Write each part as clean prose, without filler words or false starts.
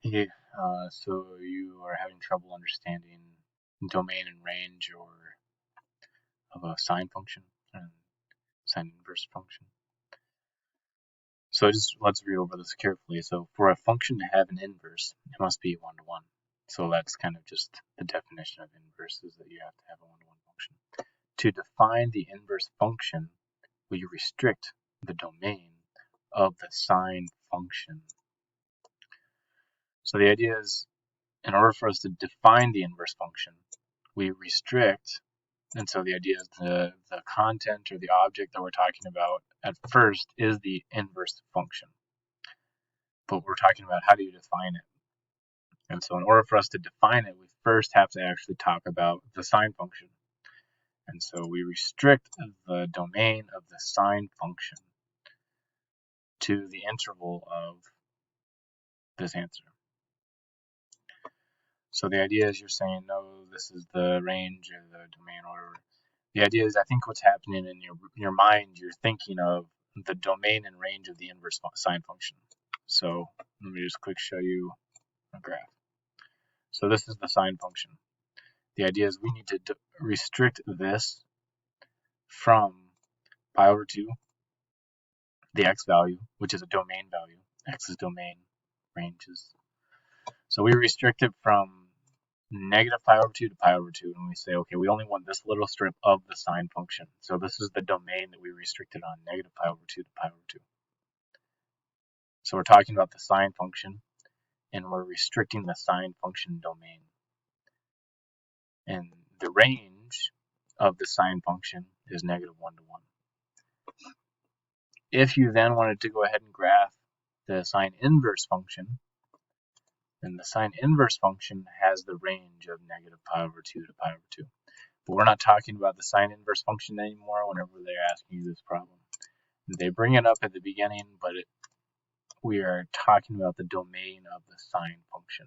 Hey, so you are having trouble understanding domain and range or of a sine function and sine inverse function. So just let's read over this carefully. So for a function to have an inverse, it must be 1-to-1. So that's kind of just the definition of inverse, is that you have to have a 1-to-1 function. To define the inverse function, we restrict the domain of the sine function. So the idea is, in order for us to define the inverse function, we restrict. And so the idea is the content or the object that we're talking about at first is the inverse function. But we're talking about how do you define it. And so in order for us to define it, we first have to actually talk about the sine function. And so we restrict the domain of the sine function to the interval of this answer. So the idea is you're saying, no, this is the range or the domain or whatever. The idea is, I think what's happening in your mind, you're thinking of the domain and range of the inverse sine function. So let me just quick show you a graph. So this is the sine function. The idea is we need to restrict this from pi over 2, the x value, which is a domain value. X is domain, range is. So we restrict it from negative pi over 2 to pi over 2, and we say, okay, we only want this little strip of the sine function. So this is the domain that we restricted on, negative pi over 2 to pi over 2. So we're talking about the sine function, and we're restricting the sine function domain. And the range of the sine function is negative 1-to-1. If you then wanted to go ahead and graph the sine inverse function, then the sine inverse function has the range of negative pi over 2 to pi over 2. But we're not talking about the sine inverse function anymore whenever they're asking you this problem. They bring it up at the beginning, but we are talking about the domain of the sine function.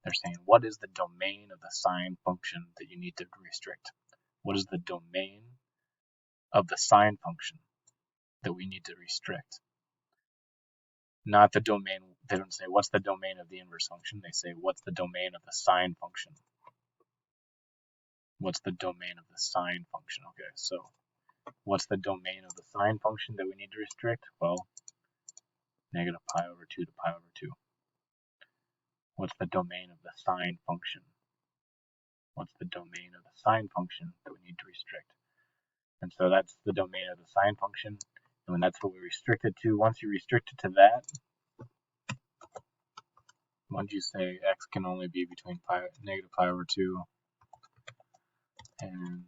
They're saying, what is the domain of the sine function that you need to restrict? What is the domain of the sine function that we need to restrict? Not the domain. They don't say, what's the domain of the inverse function? They say, what's the domain of the sine function? What's the domain of the sine function? Okay, so what's the domain of the sine function that we need to restrict? Well, negative pi over 2 to pi over 2. What's the domain of the sine function? What's the domain of the sine function that we need to restrict? And so that's the domain of the sine function, and that's what we restrict it to. Once you restrict it to that, once you say x can only be between negative pi over 2 and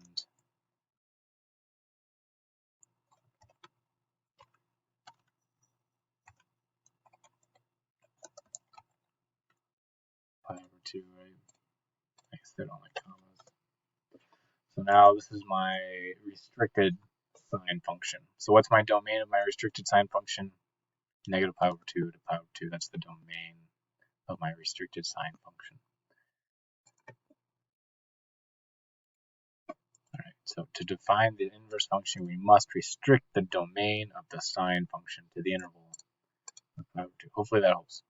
pi over 2, right? I guess they don't like commas. So now this is my restricted sine function. So what's my domain of my restricted sine function? Negative pi over 2 to pi over 2. That's the domain of my restricted sine function. Alright, so to define the inverse function, we must restrict the domain of the sine function to the interval of pi over 2. Hopefully that helps.